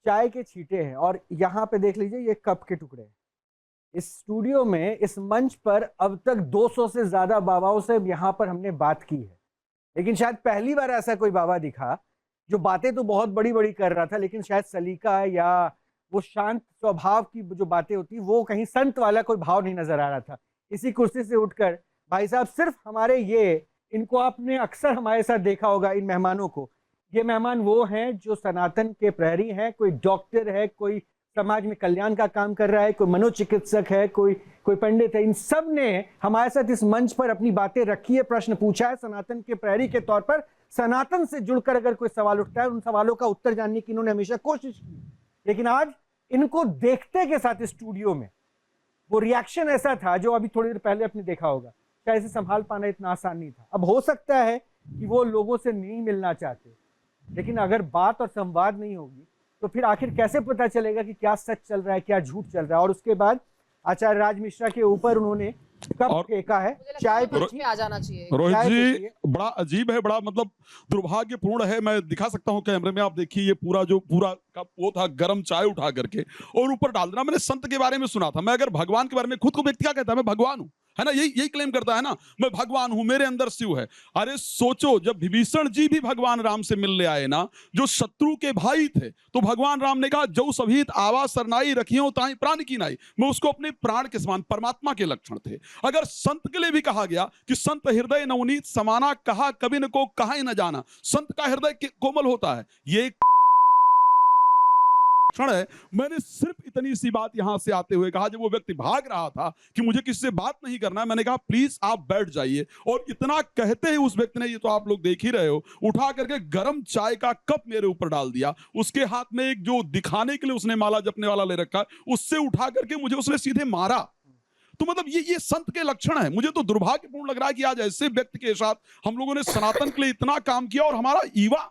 चाय के छींटे हैं और यहाँ पे देख लीजिए ये कप के टुकड़े हैं। इस स्टूडियो में, इस मंच पर अब तक 200 से ज्यादा बाबाओं से यहाँ पर हमने बात की है, लेकिन शायद पहली बार ऐसा कोई बाबा दिखा जो बातें तो बहुत बड़ी बड़ी कर रहा था, लेकिन शायद सलीका या वो शांत स्वभाव की जो बातें होती वो कहीं संत वाला कोई भाव नहीं नजर आ रहा था। इसी कुर्सी से उठकर भाई साहब सिर्फ हमारे इनको आपने अक्सर हमारे साथ देखा होगा, इन मेहमानों को। ये मेहमान वो हैं जो सनातन के प्रहरी हैं, कोई डॉक्टर है, कोई समाज में कल्याण का काम कर रहा है, कोई मनोचिकित्सक है, कोई पंडित है। इन सब ने हमारे साथ इस मंच पर अपनी बातें रखी है, प्रश्न पूछा है। सनातन के प्रहरी के तौर पर सनातन से जुड़कर अगर कोई सवाल उठता है, उन सवालों का उत्तर जानने की इन्होंने हमेशा कोशिश की। लेकिन आज इनको देखते के साथ स्टूडियो में वो रिएक्शन ऐसा था जो अभी थोड़ी देर पहले आपने देखा होगा, शायद इसे संभाल पाना इतना आसान नहीं था। अब हो सकता है कि वो लोगों से नहीं मिलना चाहते, लेकिन अगर बात और संवाद नहीं होगी तो फिर आखिर कैसे पता चलेगा कि क्या सच चल रहा है, क्या झूठ चल रहा है। और उसके बाद आचार्य राज मिश्रा के ऊपर उन्होंने कप फेंका है, चाय पे आ जाना चाहिए। रोहित जी बड़ा अजीब है, बड़ा मतलब दुर्भाग्यपूर्ण है। मैं दिखा सकता हूँ कैमरे में, आप देखिए ये पूरा कप वो था गर्म चाय उठा करके और ऊपर डाल देना। मैंने संत के बारे में सुना था, मैं अगर भगवान के बारे में, खुद को व्यक्ति क्या कहता है, मैं भगवान हूँ, है ना, यही क्लेम करता है ना, मैं भगवान हूं, मेरे अंदर शिव है। अरे सोचो, जब विभीषण जी भी भगवान राम से मिलने आए ना, जो शत्रु के भाई थे, तो भगवान राम ने कहा जो सभीत आवा सरनाई रखियो ताई प्राण की नाई, मैं उसको अपने प्राण के समान, परमात्मा के लक्षण थे। अगर संत के लिए भी कहा गया कि संत हृदय नवनीत समाना, कहा कवि न को कहा ही न जाना, संत का हृदय कोमल होता है, ये है। मैंने सिर्फ इतनी सी बात यहां से आते हुए कहा, जब वो व्यक्ति भाग रहा था कि मुझे किसी से बात नहीं करना, मैंने कहा प्लीज आप बैठ जाइए। और इतना कहते ही उस व्यक्ति ने, ये तो आप लोग देख ही रहे हो, उठा करके गर्म चाय का कप मेरे ऊपर डाल दिया। उसके हाथ में एक जो दिखाने के लिए उसने माला जपने वाला ले रखा, उससे उठा करके मुझे उसने सीधे मारा। तो मतलब ये संत के लक्षण है। मुझे तो दुर्भाग्यपूर्ण लग रहा है कि आज ऐसे व्यक्ति के साथ हम लोगों ने सनातन के लिए इतना काम किया और हमारा युवा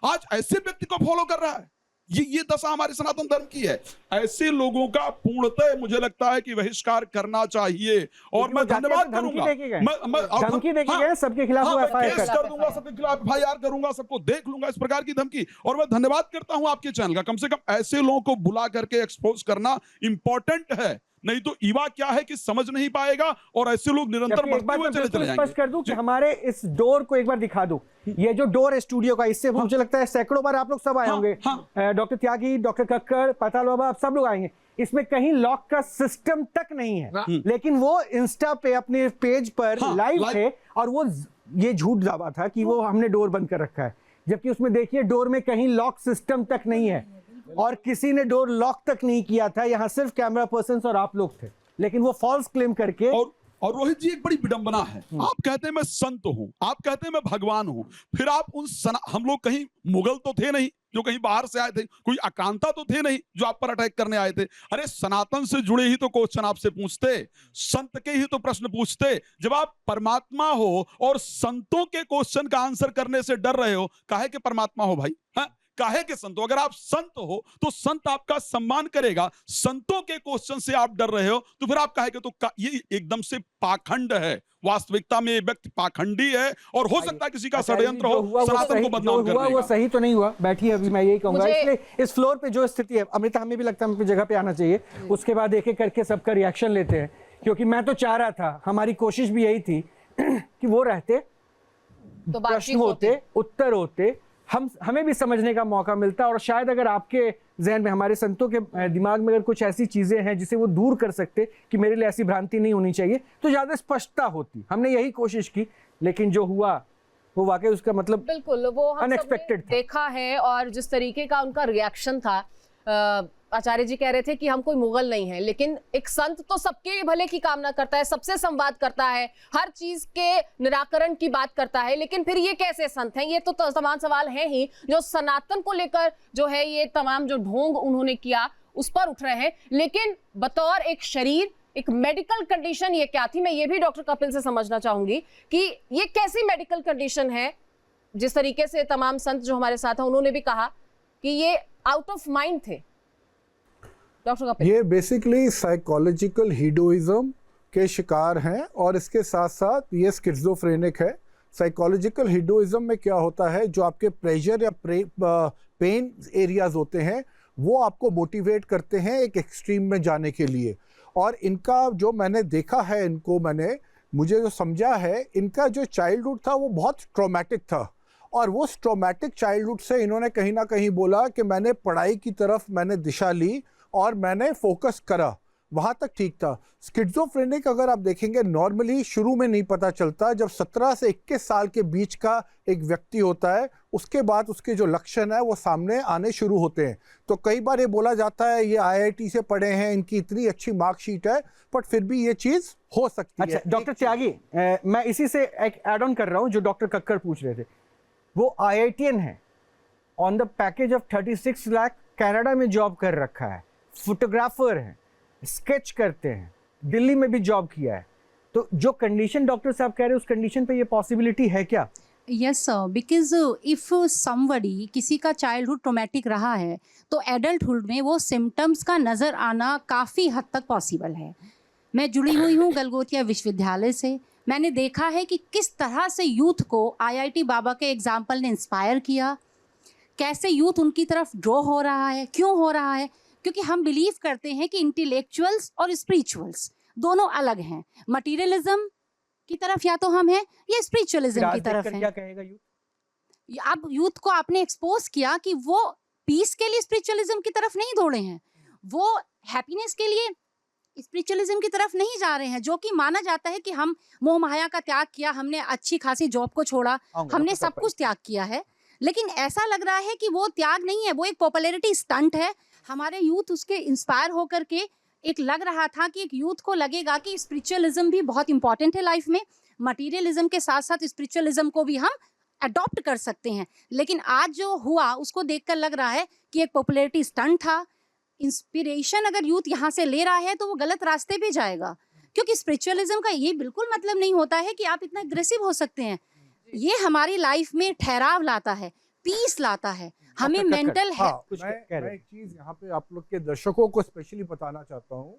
आज ऐसे व्यक्ति को फॉलो कर रहा है। ये दशा हमारे सनातन धर्म की है। ऐसे लोगों का पूर्णतः मुझे लगता है कि बहिष्कार करना चाहिए। और मैं धन्यवाद करूंगा, धमकी देके गए सबके खिलाफ केस कर दूंगा, सबके खिलाफ FIR करूंगा, सबको देख लूंगा, इस प्रकार की धमकी। और मैं धन्यवाद करता हूं आपके चैनल का, कम से कम ऐसे लोगों को बुला करके एक्सपोज करना इंपॉर्टेंट है। नहीं तो युवा क्या है कि समझ नहीं पाएगा और ऐसे लोग निरंतर बढ़ते हुए चले जाएंगे। स्पष्ट कर दूं कि हमारे इस डोर को एक बार दिखा दो, ये जो डोर है स्टूडियो का, इससे मुझे लगता है सैकड़ों बार आप लोग सब आए होंगे। डॉक्टर त्यागी, डॉक्टर कक्कड़, पाताल बाबा, सब लोग आएंगे। इसमें कहीं लॉक का सिस्टम तक नहीं है, लेकिन वो इंस्टा पे अपने पेज पर लाइव थे और वो ये झूठ दावा था कि वो हमने डोर बंद कर रखा है, जबकि उसमें देखिए डोर में कहीं लॉक सिस्टम तक नहीं है और किसी ने डोर लॉक तक नहीं किया था। यहाँ सिर्फ कैमरा पर्सन और आप लोग थे, लेकिन वो फॉल्स क्लेम करके। और रोहित जी एक बड़ी विडंबना है, आप कहते हैं मैं संत हूं, आप कहते हैं मैं भगवान हूं, फिर आप हम लोग कहीं मुगल तो थे नहीं जो कहीं बाहर से आए थे, कोई आक्रांता तो थे नहीं जो आप पर अटैक करने आए थे। अरे सनातन से जुड़े ही तो क्वेश्चन आपसे पूछते, संत के ही तो प्रश्न पूछते। जब आप परमात्मा हो और संतों के क्वेश्चन का आंसर करने से डर रहे हो, काहे के परमात्मा हो भाई, काहे के संत हो? अगर आप संत हो तो संत आपका सम्मान करेगा, संतों के क्वेश्चन से आप डर रहे हो तो फिर आप काहे के? तो ये एकदम से पाखंड है। वास्तविकता में ये व्यक्ति पाखंडी है और हो सकता है किसी का षड्यंत्र हो सनातन को बदनाम करने का। वो सही तो नहीं हुआ, बैठिए अभी मैं यही कहूंगा। इसलिए इस फ्लोर पे जो स्थिति है, अमृता, हमें भी लगता है अपनी जगह पे आना चाहिए, उसके बाद एक एक करके सबका रिएक्शन लेते हैं। क्योंकि मैं तो चाह रहा था, हमारी कोशिश भी यही थी कि वो रहते, प्रश्न होते, उत्तर होते, हमें भी समझने का मौका मिलता। और शायद अगर आपके जहन में, हमारे संतों के दिमाग में अगर कुछ ऐसी चीजें हैं जिसे वो दूर कर सकते कि मेरे लिए ऐसी भ्रांति नहीं होनी चाहिए, तो ज्यादा स्पष्टता होती। हमने यही कोशिश की, लेकिन जो हुआ वो वाकई उसका मतलब बिल्कुल वो अनएक्सपेक्टेड देखा है। और जिस तरीके का उनका रिएक्शन था, आचार्य जी कह रहे थे कि हम कोई मुगल नहीं है, लेकिन एक संत तो सबके भले की कामना करता है, सबसे संवाद करता है, हर चीज के निराकरण की बात करता है। लेकिन फिर ये कैसे संत हैं? ये तो तमाम सवाल हैं ही जो सनातन को लेकर जो है ये तमाम जो ढोंग उन्होंने किया उस पर उठ रहे हैं। लेकिन बतौर एक शरीर, एक मेडिकल कंडीशन ये क्या थी? मैं ये भी डॉक्टर कपिल से समझना चाहूंगी कि ये कैसी मेडिकल कंडीशन है। जिस तरीके से तमाम संत जो हमारे साथ हैं उन्होंने भी कहा कि ये आउट ऑफ माइंड थे। ये बेसिकली साइकोलॉजिकल हीडोइज्म के शिकार हैं और इसके साथ साथ ये स्किज़ोफ्रेनिक है। साइकोलॉजिकल हिंदुइज्म में क्या होता है, जो आपके प्रेशर या पेन एरियाज होते हैं वो आपको मोटिवेट करते हैं एक एक्सट्रीम में जाने के लिए। और इनका जो मैंने देखा है, मुझे जो समझा है, इनका जो चाइल्डहुड था वो बहुत ट्रॉमेटिक था, और वो ट्रॉमेटिक चाइल्डहुड से इन्होंने कहीं ना कहीं बोला कि मैंने पढ़ाई की तरफ मैंने दिशा ली और मैंने फोकस करा, वहाँ तक ठीक था। स्किज़ोफ्रेनिक अगर आप देखेंगे नॉर्मली शुरू में नहीं पता चलता, जब 17 से 21 साल के बीच का एक व्यक्ति होता है उसके बाद उसके जो लक्षण है वो सामने आने शुरू होते हैं। तो कई बार ये बोला जाता है ये IIT से पढ़े हैं, इनकी इतनी अच्छी मार्कशीट है, बट फिर भी ये चीज़ हो सकती है। अच्छा डॉक्टर त्यागी, मैं इसी से एक एड ऑन कर रहा हूँ जो डॉक्टर कक्कर पूछ रहे थे। वो IITian है, on the package of 36 lakh, Canada में जॉब कर रखा है, फोटोग्राफर है, स्केच करते हैं, दिल्ली में भी जॉब किया है। तो जो कंडीशन डॉक्टर साहब कह रहे हैं उस कंडीशन पे ये पॉसिबिलिटी है क्या? Yes sir, because if somebody, किसी का चाइल्डहुड ट्रॉमेटिक रहा है तो एडल्टहुड में वो सिम्टम्स का नज़र आना काफ़ी हद तक पॉसिबल है। मैं जुड़ी हुई हूँ गलगोटिया विश्वविद्यालय से, मैंने देखा है कि किस तरह से यूथ को IIT बाबा के एग्जाम्पल ने इंस्पायर किया, कैसे यूथ उनकी तरफ ड्रॉ हो रहा है। क्यों हो रहा है? क्योंकि हम बिलीव करते हैं कि इंटेलेक्चुअल्स और स्पिरिचुअल्स दोनों अलग हैं। मटीरियलिज्म की तरफ या तो हम हैं या स्पिरिचुअलिज्म की तरफ हैं। क्या कहेगा यूथ? अब यूथ को आपने एक्सपोज किया कि वो पीस के लिए स्पिरिचुअलिज्म की तरफ नहीं दौड़े हैं, वो हैप्पीनेस के लिए स्पिरिचुअलिज्म की तरफ नहीं जा रहे हैं, जो कि माना जाता है कि हम मोह माया का त्याग किया, हमने अच्छी खासी जॉब को छोड़ा, हमने सब कुछ त्याग किया है। लेकिन ऐसा लग रहा है कि वो त्याग नहीं है, वो एक पॉपुलैरिटी स्टंट है। हमारे यूथ उसके इंस्पायर होकर के एक लग रहा था कि एक यूथ को लगेगा कि स्पिरिचुअलिज्म भी बहुत इंपॉर्टेंट है लाइफ में, मटीरियलिज्म के साथ साथ स्पिरिचुअलिज्म को भी हम अडॉप्ट कर सकते हैं। लेकिन आज जो हुआ उसको देखकर लग रहा है कि एक पॉपुलैरिटी स्टंट था। इंस्पिरेशन अगर यूथ यहाँ से ले रहा है तो वो गलत रास्ते पे जाएगा, क्योंकि स्पिरिचुअलिज्म का ये बिल्कुल मतलब नहीं होता है कि आप इतना एग्रेसिव हो सकते हैं। ये हमारी लाइफ में ठहराव लाता है, पीस लाता है, हमें मेंटल हेल्थ। मैं एक चीज यहाँ पे आप लोग के दर्शकों को स्पेशली बताना चाहता हूँ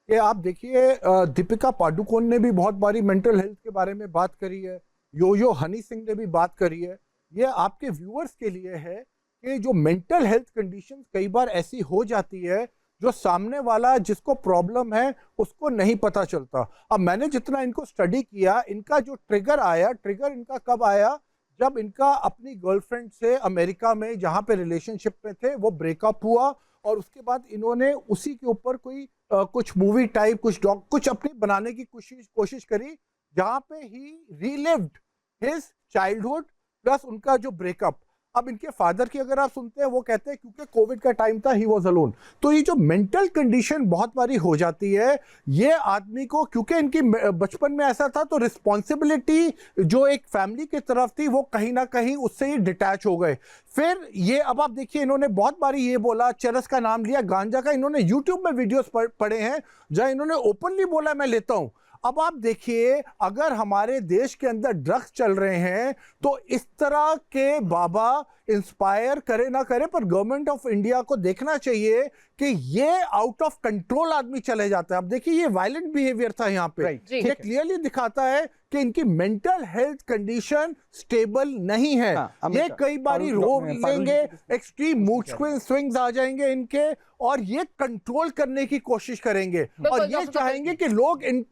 कि आप देखिए, दीपिका पादुकोण ने भी बहुत बारी मेंटल हेल्थ के बारे में बात करी है, यो हनी सिंह ने भी बात करी है। ये आपके व्यूअर्स के लिए है कि जो मेंटल हेल्थ कंडीशन कई बार ऐसी हो जाती है जो सामने वाला जिसको प्रॉब्लम है उसको नहीं पता चलता। अब मैंने जितना इनको स्टडी किया, इनका जो ट्रिगर इनका कब आया, जब इनका अपनी गर्लफ्रेंड से अमेरिका में जहाँ पे रिलेशनशिप में थे वो ब्रेकअप हुआ, और उसके बाद इन्होंने उसी के ऊपर कोई कुछ मूवी टाइप कुछ अपनी बनाने की कोशिश करी, जहाँ पे ही रीलिव्ड हिज चाइल्डहुड प्लस उनका जो ब्रेकअप। अब इनके फादर की अगर आप सुनते हैं, वो कहते हैं क्योंकि कोविड का टाइम था, ही वॉज अलोन। तो ये जो मेंटल कंडीशन बहुत बारी हो जाती है, ये आदमी को, क्योंकि इनकी बचपन में ऐसा था, तो रिस्पॉन्सिबिलिटी जो एक फैमिली की तरफ थी वो कहीं ना कहीं उससे ही डिटैच हो गए। फिर ये, अब आप देखिए, इन्होंने बहुत बारी ये बोला, चरस का नाम लिया, गांजा का, इन्होंने यूट्यूब में वीडियोस पढ़े हैं जहां इन्होंने ओपनली बोला मैं लेता हूं। अब आप देखिए, अगर हमारे देश के अंदर ड्रग्स चल रहे हैं तो इस तरह के बाबा इंस्पायर करे ना करे, पर गवर्नमेंट ऑफ इंडिया को देखना चाहिए कि ये आउट ऑफ कंट्रोल आदमी चले जाता है। अब देखिए, ये वायलेंट बिहेवियर था यहाँ पे, ये क्लियरली दिखाता है कि इनकी मेंटल हेल्थ कंडीशन स्टेबल नहीं है। ये कई बारी रोग लेंगे, एक्सट्रीम मूड स्विंग्स आ जाएंगे इनके, और ये कंट्रोल करने की कोशिश करेंगे और ये चाहेंगे कि लोग इन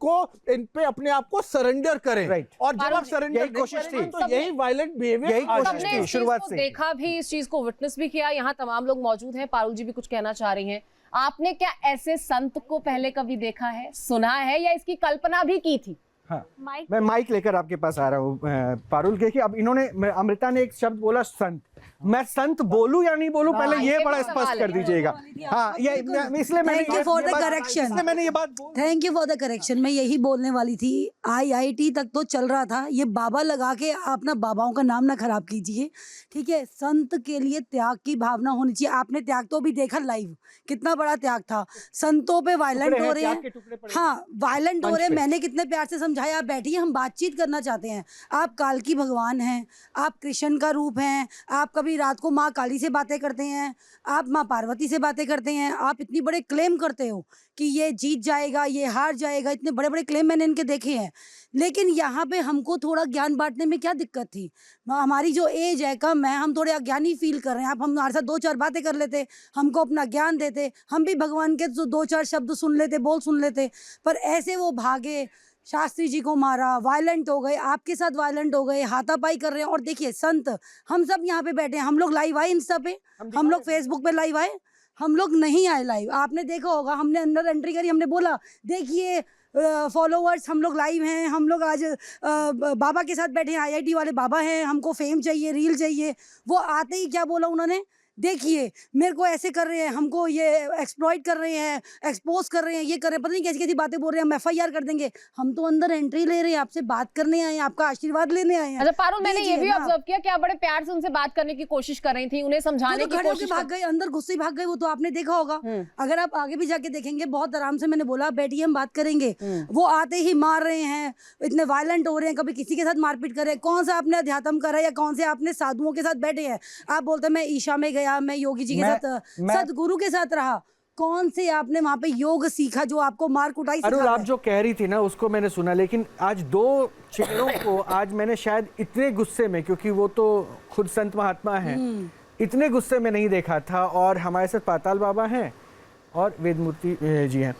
पे अपने आप को सरेंडर करें। और जब आप सरेंडर कोशिश थी तो यही वायलेंट बिहेवियर शुरुआत से देखा भी, इस चीज को विटनेस भी किया। यहाँ तमाम लोग मौजूद हैं, पारुल जी भी कुछ कहना चाह रही हैं। आपने क्या ऐसे संत को पहले कभी देखा है, सुना है, या इसकी कल्पना भी की थी? हाँ, मैं माइक लेकर आपके पास आ रहा हूँ पारुल के। अब इन्होंने, अमृता ने एक शब्द बोला संत, मैं संत बोलूं या नहीं बोलूं, पहले ये बड़ा स्पष्ट कर दीजिएगा। हाँ, ये इसलिए मैंने thank you for the correction, मैं यही बोलने वाली थी। IIT तक तो चल रहा था, ये बाबा लगा के आप ना बाबाओं का नाम ना खराब कीजिए, ठीक है। संत के लिए त्याग की भावना होनी चाहिए। आपने त्याग तो भी देखा लाइव, कितना बड़ा त्याग था। संतों पे वायलेंट हो रहे हैं, हाँ वायलेंट हो रहे हैं। मैंने कितने प्यार से समझाया, आप बैठिए, हम बातचीत करना चाहते हैं। आप काल की भगवान हैं, आप कृष्ण का रूप हैं, आप कभी कभी रात को माँ काली से बातें करते हैं, आप माँ पार्वती से बातें करते हैं, आप इतनी बड़े क्लेम करते हो कि ये जीत जाएगा, ये हार जाएगा, इतने बड़े बड़े क्लेम मैंने इनके देखे हैं। लेकिन यहाँ पे हमको थोड़ा ज्ञान बांटने में क्या दिक्कत थी? हमारी जो एज है कम है, हम थोड़े अज्ञानी फील कर रहे हैं, आप हमारे साथ 2-4 बातें कर लेते, हमको अपना ज्ञान देते, हम भी भगवान के 2-4 शब्द सुन लेते, बोल सुन लेते। पर ऐसे वो भागे, शास्त्री जी को मारा, वायलेंट हो गए, आपके साथ वायलेंट हो गए, हाथापाई कर रहे हैं। और देखिए संत, हम सब यहाँ पे बैठे हैं, हम लोग लाइव आए इंस्टा पे, हम लोग फेसबुक पे लाइव आए, हम लोग नहीं आए लाइव। आपने देखा होगा, हमने अंदर एंट्री करी, हमने बोला देखिए फॉलोवर्स हम लोग लाइव हैं, हम लोग आज बाबा के साथ बैठे हैं, IIT वाले बाबा हैं, हमको फेम चाहिए, रील चाहिए। वो आते ही क्या बोला उन्होंने, देखिए मेरे को ऐसे कर रहे हैं, हमको ये एक्सप्लॉइट कर रहे हैं, एक्सपोज कर रहे हैं, ये कर रहे हैं, पता नहीं कैसी कैसी बातें बोल रहे हैं, हम FIR कर देंगे। हम तो अंदर एंट्री ले रहे हैं, आपसे बात करने आए हैं, आपका आशीर्वाद लेने आए हैं। अच्छा पारुल, मैंने ये दीजिए भी ना। ऑब्जर्व किया कि आप बड़े प्यार से उनसे बात करने की कोशिश कर रही थी, उन्हें समझाने की खड़े होके कोशिश भाग गए, अंदर गुस्से भाग गए, वो तो आपने देखा होगा। अगर आप आगे भी जाके देखेंगे, बहुत आराम से मैंने बोला बैठिए हम बात करेंगे, वो आते ही मार रहे हैं, इतने वायलेंट हो रहे हैं, कभी किसी के साथ मारपीट कर रहे हैं। कौन सा आपने अध्यात्म करा या कौन से आपने साधुओं के साथ बैठे हैं? आप बोलते हैं मैं ईशा में गया, मैं योगी जी के साथ, सदगुरु के साथ रहा। कौन से आपने वहां पे योग सीखा जो आपको मार कुटाई अरुण, सिखा आप जो कह रही थी ना उसको मैंने सुना, लेकिन आज 2 चेहरों को आज मैंने शायद इतने गुस्से में, क्योंकि वो तो खुद संत महात्मा हैं, इतने गुस्से में नहीं देखा था। और हमारे साथ पाताल बाबा हैं और वेदमूर्ति जी हैं।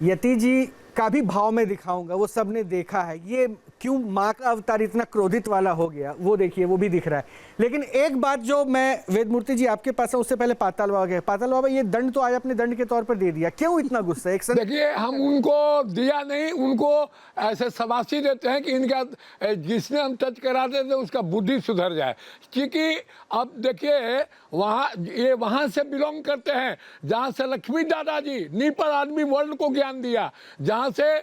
यति जी का भी भाव में दिखाऊंगा, वो सबने देखा है। ये क्यों माँ का अवतार इतना क्रोधित वाला हो गया, वो देखिए, वो भी दिख रहा है। लेकिन एक बात जो मैं, वेदमूर्ति जी आपके पास है, उससे पहले पाताल बाबा गए। पाताल बाबा, ये दंड तो आज अपने दंड के तौर पर दे दिया, क्यों इतना गुस्सा? एक देखिए, हम उनको दिया नहीं, उनको ऐसे शाबाशी देते हैं कि इनका जिसने हम टच कराते थे उसका बुद्धि सुधर जाए। क्योंकि अब देखिए वहाँ से बिलोंग करते हैं जहाँ से लक्ष्मी दादाजी नीपर आदमी वर्ल्ड को ज्ञान दिया, जहाँ से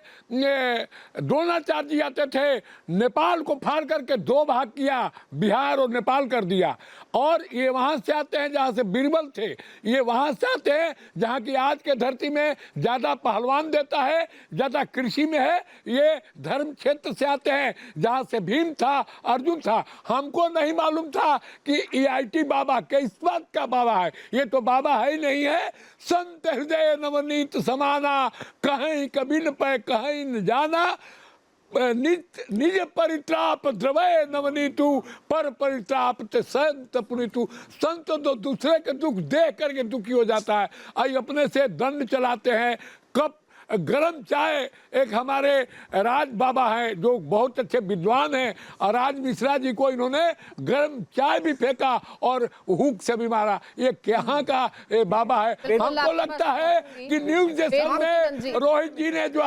द्रोणाचार्य जी आते थे, नेपाल को फाड़ करके 2 भाग किया, बिहार और नेपाल कर दिया। और ये वहाँ से आते हैं जहाँ से बीरबल थे, ये वहाँ से आते हैं जहाँ की आज के धरती में ज़्यादा पहलवान देता है, ज़्यादा कृषि में है। ये धर्म क्षेत्र से आते हैं जहाँ से भीम था, अर्जुन था। हमको नहीं मालूम था कि EIT बाबा किस बात का बाबा है। ये तो बाबा है ही नहीं है। संत हृदय नवनीत समाना, कहीं कभी न पे कहीं न जाना, निज परित्राप द्रवय नवनीतु, पर परित्राप ते संत पुनीतु। संत तो दूसरे के दुख देख करके दुखी हो जाता है, आई अपने से दंड चलाते हैं। कप गरम चाय, एक हमारे राज बाबा हैं जो बहुत अच्छे विद्वान हैं, और राज मिश्रा जी को इन्होंने गरम चाय भी फेंका और हुक से भी मारा। ये कहाँ का बाबा है? हमको लगता है कि न्यूज जैसन में रोहित जी ने जो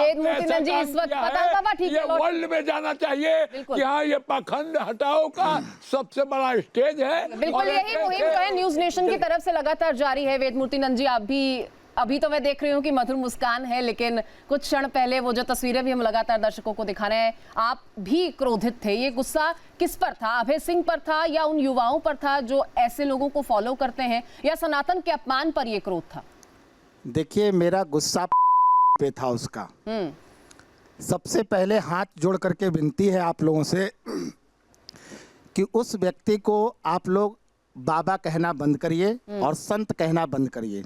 ये वर्ल्ड में जाना चाहिए कि हाँ ये पाखंड हटाओ का सबसे बड़ा स्टेज है। बिल्कुल, यही मुहिम जो है न्यूज नेशन की तरफ से लगातार जारी है। वेदमूर्ति नंद जी, आप भी, अभी तो मैं देख रही हूँ कि मधुर मुस्कान है, लेकिन कुछ क्षण पहले वो जो तस्वीरें भी हम लगातार दर्शकों को दिखा रहे हैं, आप भी क्रोधित थे। ये गुस्सा किस पर था? अभय सिंह पर था या उन युवाओं पर था जो ऐसे लोगों को फॉलो करते हैं, या सनातन के अपमान पर ये क्रोध था? देखिए, मेरा गुस्सा पे था उसका। सबसे पहले हाथ जोड़ करके विनती है आप लोगों से कि उस व्यक्ति को आप लोग बाबा कहना बंद करिए और संत कहना बंद करिए।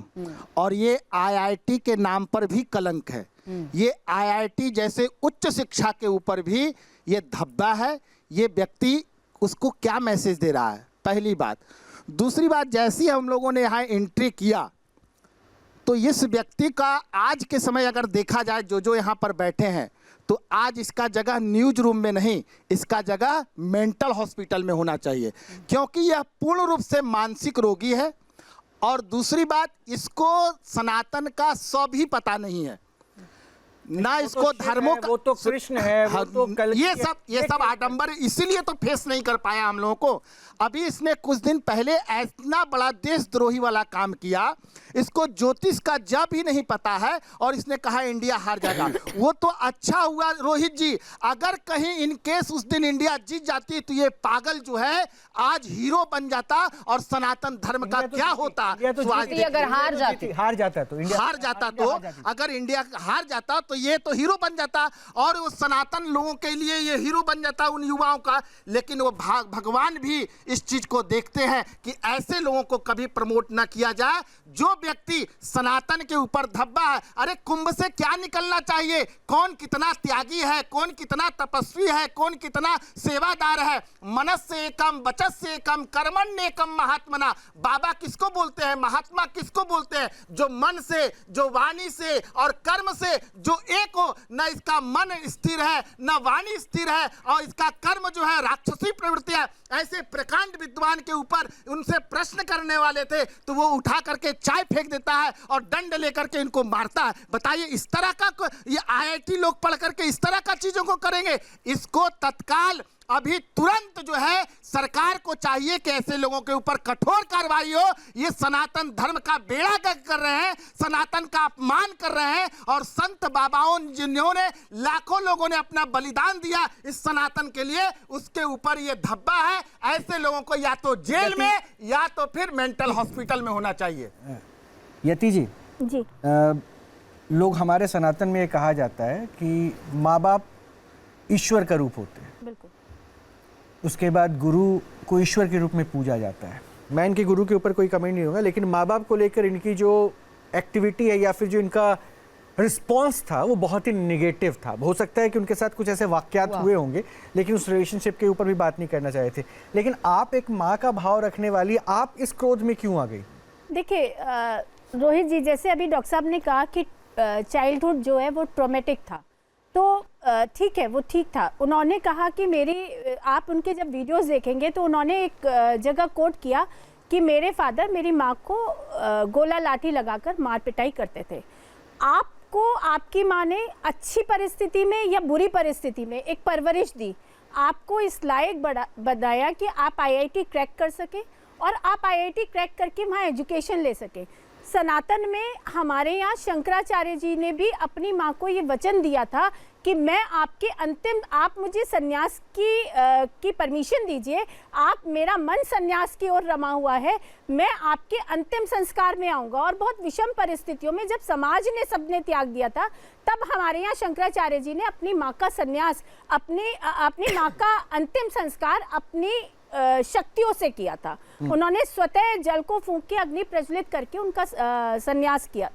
और ये IIT के नाम पर भी कलंक है। ये IIT जैसे उच्च शिक्षा के ऊपर भी ये धब्बा है। ये व्यक्ति उसको क्या मैसेज दे रहा है, पहली बात। दूसरी बात, जैसी हम लोगों ने यहाँ एंट्री किया तो इस व्यक्ति का आज के समय अगर देखा जाए, जो यहाँ पर बैठे हैं, तो आज इसका जगह न्यूज रूम में नहीं, इसका जगह मेंटल हॉस्पिटल में होना चाहिए, क्योंकि यह पूर्ण रूप से मानसिक रोगी है। और दूसरी बात, इसको सनातन का सौ भी पता नहीं है, ना इसको धर्मों का। वो तो कृष्ण है, वो तो कल ये सब आडंबर, इसीलिए तो फेस नहीं कर पाया हम लोगों को। अभी इसने कुछ दिन पहले इतना बड़ा देशद्रोही वाला काम किया, इसको ज्योतिष का जब भी नहीं पता है, और इसने कहा इंडिया हार जाएगा। वो तो अच्छा हुआ रोहित जी, अगर कहीं इन केस उस दिन इंडिया जीत जाती तो ये पागल जो है आज हीरो बन जाता, और सनातन धर्म का क्या होता। अगर हार जाता अगर इंडिया हार जाता तो ये तो हीरो बन जाता और वो सनातन लोगों के लिए ये हीरो बन जाता उन युवाओं का। लेकिन वो भगवान भी इस चीज को देखते हैं कि ऐसे लोगों को कभी प्रमोट ना किया जाए जो व्यक्ति सनातन के ऊपर धब्बा है। अरे कुंभ से क्या निकलना चाहिए, कौन कितना त्यागी है, कौन कितना तपस्वी है, कौन कितना सेवादार है। मनस से एकम, वचस से एकम, कर्मण्येकम महात्मना। बाबा किसको बोलते हैं, महात्मा किसको बोलते हैं? जो मन से, जो वाणी से और कर्म से जो एक हो। न इसका मन स्थिर है, न वाणी स्थिर है, और इसका कर्म जो है राक्षसी प्रवृत्ति है। ऐसे प्रकांड विद्वान के ऊपर उनसे प्रश्न करने वाले थे तो वो उठा करके चाय फेंक देता है और दंड लेकर के इनको मारता है। बताइए, इस तरह का ये आईआईटी लोग पढ़ करके इस तरह का चीजों को करेंगे? इसको तत्काल अभी तुरंत जो है सरकार को चाहिए कि ऐसे लोगों के ऊपर कठोर कार्रवाई हो। ये सनातन धर्म का बेड़ा गर्क कर रहे हैं, सनातन का अपमान कर रहे हैं। और संत बाबाओं जिन्होंने लाखों लोगों ने अपना बलिदान दिया इस सनातन के लिए, उसके ऊपर ये धब्बा है। ऐसे लोगों को या तो जेल में या तो फिर मेंटल हॉस्पिटल में होना चाहिए। यति जी, जी लोग हमारे सनातन में ये कहा जाता है कि माँ बाप ईश्वर का रूप होते हैं, बिल्कुल। उसके बाद गुरु को ईश्वर के रूप में पूजा जाता है। मैं इनके गुरु के ऊपर कोई कमेंट नहीं होगा, लेकिन माँ बाप को लेकर इनकी जो एक्टिविटी है या फिर जो इनका रिस्पॉन्स था वो बहुत ही निगेटिव था। हो सकता है कि उनके साथ कुछ ऐसे वाकयात हुए होंगे, लेकिन उस रिलेशनशिप के ऊपर भी बात नहीं करना चाहे थे। लेकिन आप एक माँ का भाव रखने वाली, आप इस क्रोध में क्यों आ गई? देखिए रोहित जी, जैसे अभी डॉक्टर साहब ने कहा कि चाइल्डहुड जो है वो ट्रॉमेटिक था, तो ठीक है, वो ठीक था। उन्होंने कहा कि मेरी, आप उनके जब वीडियोस देखेंगे तो उन्होंने एक जगह कोट किया कि मेरे फादर मेरी माँ को गोला लाठी लगाकर मार पिटाई करते थे। आपको आपकी माँ ने अच्छी परिस्थिति में या बुरी परिस्थिति में एक परवरिश दी, आपको इस लायक बनाया कि आप आईआईटी क्रैक कर सके और आप आईआईटी क्रैक करके वहाँ एजुकेशन ले सके। सनातन में हमारे यहाँ शंकराचार्य जी ने भी अपनी माँ को ये वचन दिया था कि मैं आपके अंतिम, आप मुझे सन्यास की परमिशन दीजिए, आप, मेरा मन सन्यास की ओर रमा हुआ है, मैं आपके अंतिम संस्कार में आऊँगा। और बहुत विषम परिस्थितियों में जब समाज ने सबने त्याग दिया था, तब हमारे यहाँ शंकराचार्य जी ने अपनी माँ का सन्यास, अपनी माँ का अंतिम संस्कार अपनी शक्तियों से किया था। उन्होंने स्वतः जल को फूंक के अग्नि प्रज्वलित करके उनका संन्यास किया,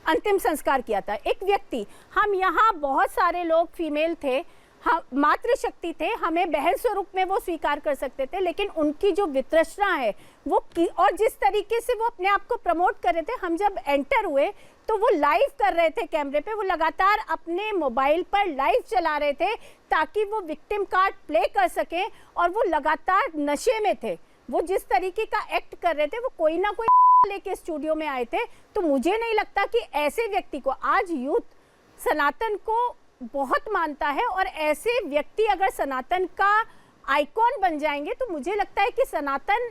अंतिम संस्कार किया था। एक व्यक्ति, हम यहाँ बहुत सारे लोग फीमेल थे, हम मातृशक्ति थे, हमें बहन स्वरूप में वो स्वीकार कर सकते थे, लेकिन उनकी जो वितृष्णा है वो और जिस तरीके से वो अपने आप को प्रमोट कर रहे थे, हम जब एंटर हुए तो वो लाइव कर रहे थे कैमरे पे, वो लगातार अपने मोबाइल पर लाइव चला रहे थे ताकि वो विक्टिम कार्ड प्ले कर सकें, और वो लगातार नशे में थे। वो जिस तरीके का एक्ट कर रहे थे, वो कोई ना कोई लेके स्टूडियो में आए थे। तो मुझे नहीं लगता कि ऐसे व्यक्ति को, आज यूथ सनातन को बहुत मानता है, और ऐसे व्यक्ति अगर सनातन का आइकॉन बन जाएंगे तो मुझे लगता है कि सनातन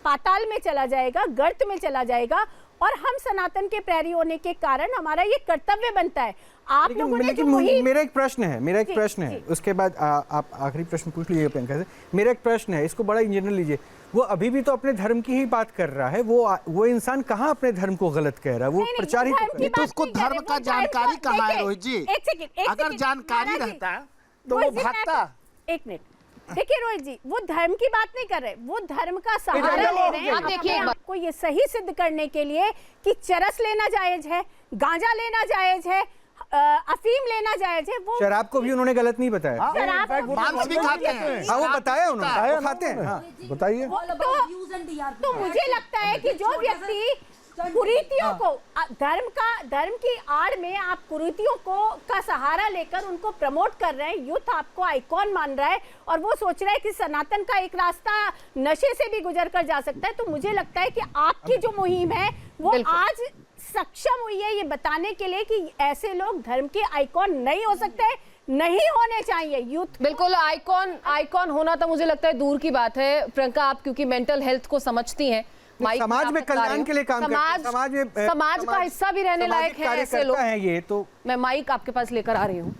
पाताल में चला जाएगा, गर्त में चला जाएगा। और हम सनातन के प्रहरी होने के कारण हमारा ये कर्तव्य बनता है। आप लोगों ने जो मेरा एक प्रश्न है, उसके बाद आप आखिरी प्रश्न पूछ लीजिए प्रियंका से। मेरा एक प्रश्न है, इसको बड़ा इंजीनियर लीजिए। वो अभी भी तो अपने धर्म की ही बात कर रहा है, वो इंसान कहाँ अपने धर्म को गलत कह रहा है? वो प्रचार ही तो उसको धर्म का जानकारी कहाँ है रोहित जी? अगर जानकारी रहता तो वो भागता। एक मिनट, देखिए रोहित जी, वो धर्म की बात नहीं कर रहे, वो धर्म का सहारा ले रहे हैं। आप देखिए, आपको ये सही सिद्ध करने के लिए कि चरस लेना जायज है, गांजा लेना जायज है, अफीम लेना जायज है। वो शराब को भी उन्होंने गलत नहीं बताया। मांस भी खाते हैं। हाँ, वो बताया उन्होंने, खाते हैं। हाँ, बताइए। तो मुझे लगता है कि जो व्यक्ति कुरीतियों को, धर्म की आड़ में आप कुरीतियों को का सहारा लेकर उनको प्रमोट कर रहे हैं, यूथ आपको आइकॉन मान रहा है, और वो सोच रहा है कि सनातन का एक रास्ता नशे से भी गुजर कर जा सकता है। तो मुझे लगता है कि आपकी जो मुहिम है वो आज सक्षम हुई है ये बताने के लिए कि ऐसे लोग धर्म के आइकॉन नहीं हो सकते, नहीं होने चाहिए। यूथ बिल्कुल आइकॉन होना तो मुझे लगता है दूर की बात है। प्रियंका, आप क्योंकि मेंटल हेल्थ को समझती हैं, समाज में कल्याण के लिए काम करते हैं, समाज का हिस्सा भी रहने लायक है ऐसे लोग हैं। ये तो मैं माइक आपके पास लेकर आ रही हूँ।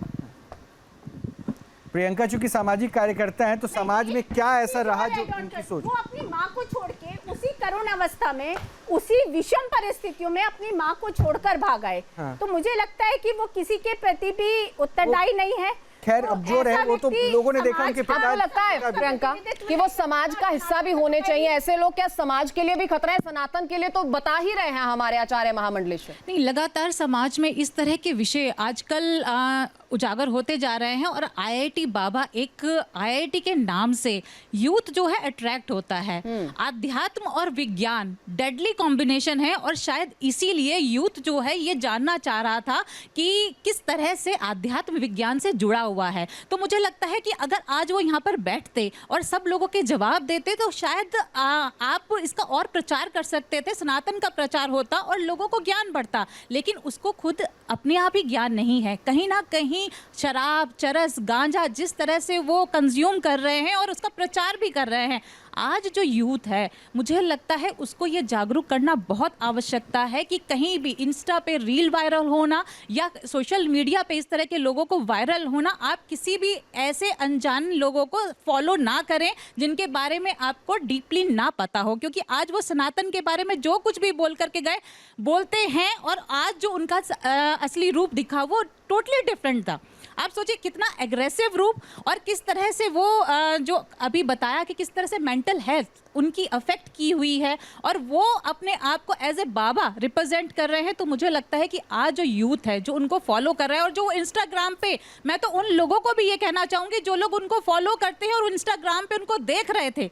प्रियंका चूंकि सामाजिक कार्यकर्ता हैं तो समाज में क्या ऐसा रहा जो उनकी सोच? वो अपनी माँ को छोड़ के उसी करुण अवस्था में, उसी विषम परिस्थितियों में अपनी माँ को छोड़कर भाग आए। हाँ। तो मुझे लगता है कि वो किसी के प्रति भी उत्तरदायी नहीं है। खैर, अब जो रहे वो तो लोगों ने देखा उनके आपको पिता। लगता है प्रियंका कि वो समाज का हिस्सा भी होने चाहिए? ऐसे लोग क्या समाज के लिए भी खतरा है? सनातन के लिए तो बता ही रहे हैं हमारे आचार्य महामंडलेश्वर। नहीं, लगातार समाज में इस तरह के विषय आजकल उजागर होते जा रहे हैं और आईआईटी बाबा, एक आईआईटी के नाम से यूथ जो है अट्रैक्ट होता है। आध्यात्म और विज्ञान डेडली कॉम्बिनेशन है और शायद इसीलिए यूथ जो है ये जानना चाह रहा था कि किस तरह से आध्यात्म विज्ञान से जुड़ा हुआ है। तो मुझे लगता है कि अगर आज वो यहाँ पर बैठते और सब लोगों के जवाब देते तो शायद आप इसका और प्रचार कर सकते थे, सनातन का प्रचार होता और लोगों को ज्ञान बढ़ता। लेकिन उसको खुद अपने आप ही ज्ञान नहीं है, कहीं ना कहीं शराब, चरस, गांजा जिस तरह से वो कंज्यूम कर रहे हैं और उसका प्रचार भी कर रहे हैं। आज जो यूथ है मुझे लगता है उसको ये जागरूक करना बहुत आवश्यकता है कि कहीं भी इंस्टा पे रील वायरल होना या सोशल मीडिया पे इस तरह के लोगों को वायरल होना, आप किसी भी ऐसे अनजान लोगों को फॉलो ना करें जिनके बारे में आपको डीपली ना पता हो, क्योंकि आज वो सनातन के बारे में जो कुछ भी बोल करके गए बोलते हैं और आज जो उनका असली रूप दिखा वो टोटली डिफरेंट था। आप सोचिए कितना एग्रेसिव रूप और किस तरह से वो जो अभी बताया कि किस तरह से मेंटल हेल्थ उनकी अफेक्ट की हुई है और वो अपने आप को एज ए बाबा रिप्रेजेंट कर रहे हैं। तो मुझे लगता है कि आज जो यूथ है जो उनको फॉलो कर रहा है और जो इंस्टाग्राम पे, मैं तो उन लोगों को भी ये कहना चाहूँगी जो लोग उनको फॉलो करते हैं और इंस्टाग्राम पे उनको देख रहे थे,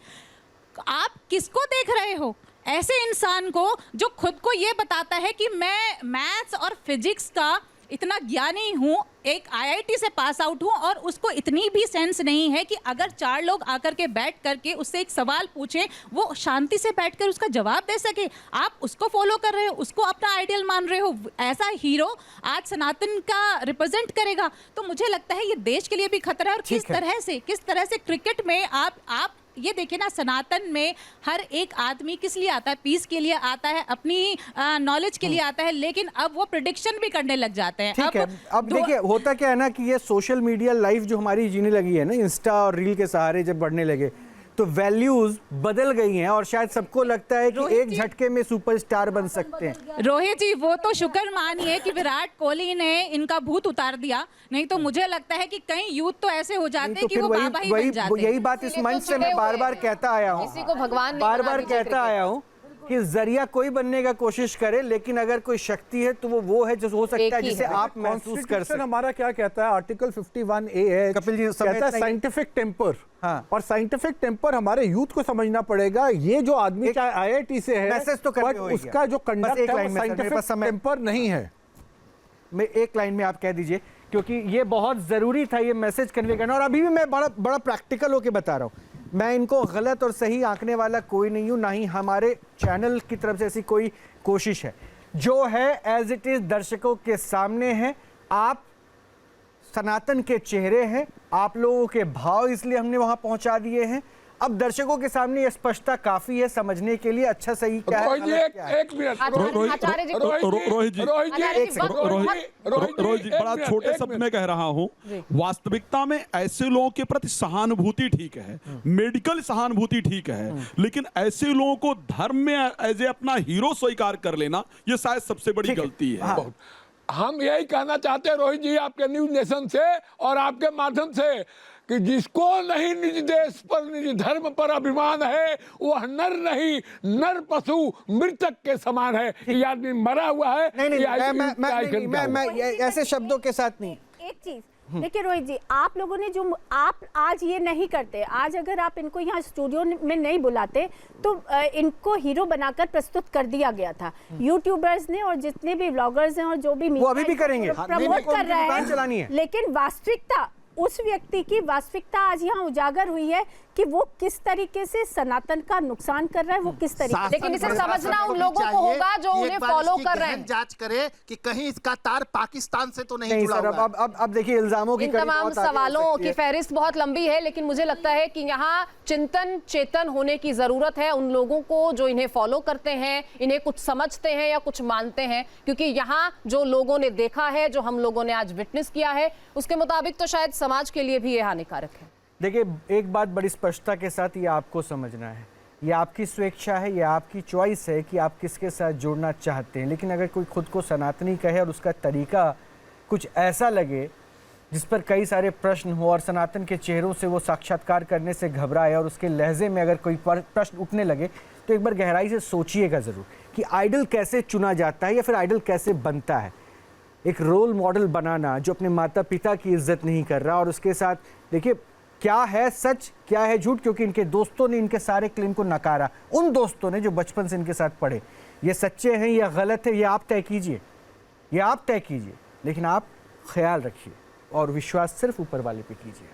आप किसको देख रहे हो? ऐसे इंसान को जो खुद को ये बताता है कि मैं मैथ्स और फिजिक्स का इतना ज्ञानी हूँ, एक आईआईटी से पास आउट हूँ और उसको इतनी भी सेंस नहीं है कि अगर 4 लोग आकर के बैठ करके उससे एक सवाल पूछें वो शांति से बैठकर उसका जवाब दे सके। आप उसको फॉलो कर रहे हो, उसको अपना आइडियल मान रहे हो। ऐसा हीरो आज सनातन का रिप्रेजेंट करेगा तो मुझे लगता है ये देश के लिए भी खतरा है। और किस तरह से क्रिकेट में आप ये देखिए ना, सनातन में हर एक आदमी किस लिए आता है? पीस के लिए आता है, अपनी नॉलेज के लिए आता है, लेकिन अब वो प्रेडिक्शन भी करने लग जाते हैं। ठीक है, अब देखिए होता क्या है ना कि ये सोशल मीडिया लाइफ जो हमारी जीने लगी है ना, इंस्टा और रील के सहारे जब बढ़ने लगे तो वैल्यूज बदल गई हैं और शायद सबको लगता है कि एक झटके में सुपरस्टार बन सकते हैं। रोहित जी, वो तो शुक्र मानिए कि विराट कोहली ने इनका भूत उतार दिया, नहीं तो मुझे लगता है कि कई यूथ तो ऐसे हो जाते हैं कि वो बाबा ही बन जाते हैं। यही बात इस मंच से मैं बार बार कहता आया हूँ, किसी को भगवान बार कहता आया हूँ कि जरिया कोई बनने का कोशिश करे, लेकिन अगर कोई शक्ति है तो वो है जो हो सकता है जिसे आप महसूस कर सकते। हमारा क्या कहता है, आर्टिकल 51A है, कपिल जी कहता है साइंटिफिक टेम्पर। हाँ। और साइंटिफिक टेम्पर हमारे यूथ को समझना पड़ेगा। ये जो आदमी चाहे आईआईटी से है, मैसेज तो बट उसका जो कंडक्ट है वो साइंटिफिक टेम्पर नहीं है। मैं एक लाइन में आप कह दीजिए, क्योंकि ये बहुत जरूरी था ये मैसेज कन्वे करना। और अभी भी मैं बड़ा प्रैक्टिकल होके बता रहा हूँ, मैं इनको गलत और सही आंकने वाला कोई नहीं हूं, ना ही हमारे चैनल की तरफ से ऐसी कोई कोशिश है। जो है एज इट इज दर्शकों के सामने है। आप सनातन के चेहरे हैं, आप लोगों के भाव इसलिए हमने वहां पहुंचा दिए हैं। अब दर्शकों के सामने ये स्पष्टता काफी है समझने के लिए अच्छा सही क्या है, गलत क्या है। एक मिनट रोहित जी, बड़ा छोटे शब्द में कह रहा हूं, वास्तविकता में ऐसे लोगों के प्रति सहानुभूति ठीक है, मेडिकल सहानुभूति ठीक है, लेकिन ऐसे लोगों को धर्म में एज ए अपना हीरो स्वीकार कर लेना ये शायद सबसे बड़ी गलती है। हम यही कहना चाहते हैं रोहित जी आपके न्यूज नेशन से और आपके माध्यम से कि जिसको नहीं निज देश पर निज धर्म पर अभिमान है वह नर नहीं, नर पशु मृतक के समान है। ये आदमी मरा हुआ है। मैं ऐसे शब्दों के साथ नहीं। एक चीज देखिए रोहित जी, आप लोगों ने जो आप आज ये नहीं करते, आज अगर आप इनको यहाँ स्टूडियो में नहीं बुलाते तो इनको हीरो बनाकर प्रस्तुत कर दिया गया था। यूट्यूबर्स ने और जितने भी ब्लॉगर्स हैं और जो भी वो अभी भी करेंगे, प्रमोट कर रहे हैं, लेकिन वास्तविकता, उस व्यक्ति की वास्तविकता आज यहाँ उजागर हुई है कि वो किस तरीके से सनातन का नुकसान कर रहा है, वो किस तरीके से। लेकिन इसे समझना उन लोगों को होगा जो उन्हें फॉलो कर रहे हैं। जांच करे कि कहीं इसका तार पाकिस्तान से तो नहीं जुड़ा सर, हुआ है। अब देखिए इल्जामों की इन कड़ी तमाम बहुत आगे हो सवालों सकती की है। फहरिस्त बहुत लंबी है, लेकिन मुझे लगता है कि यहाँ चिंतन चेतन होने की जरूरत है उन लोगों को जो इन्हें फॉलो करते हैं, इन्हें कुछ समझते हैं या कुछ मानते हैं, क्योंकि यहाँ जो लोगों ने देखा है, जो हम लोगों ने आज विटनेस किया है, उसके मुताबिक तो शायद समाज के लिए भी ये हानिकारक है। देखिए, एक बात बड़ी स्पष्टता के साथ ये आपको समझना है, ये आपकी स्वेच्छा है, ये आपकी चॉइस है कि आप किसके साथ जुड़ना चाहते हैं। लेकिन अगर कोई खुद को सनातनी कहे और उसका तरीका कुछ ऐसा लगे जिस पर कई सारे प्रश्न हो और सनातन के चेहरों से वो साक्षात्कार करने से घबराए और उसके लहजे में अगर कोई प्रश्न उठने लगे, तो एक बार गहराई से सोचिएगा ज़रूर कि आइडल कैसे चुना जाता है या फिर आइडल कैसे बनता है। एक रोल मॉडल बनाना जो अपने माता पिता की इज्जत नहीं कर रहा, और उसके साथ देखिए क्या है सच क्या है झूठ, क्योंकि इनके दोस्तों ने इनके सारे क्लेम को नकारा। उन दोस्तों ने जो बचपन से इनके साथ पढ़े, ये सच्चे हैं या गलत है ये आप तय कीजिए, ये आप तय कीजिए, लेकिन आप ख्याल रखिए और विश्वास सिर्फ ऊपर वाले पे कीजिए।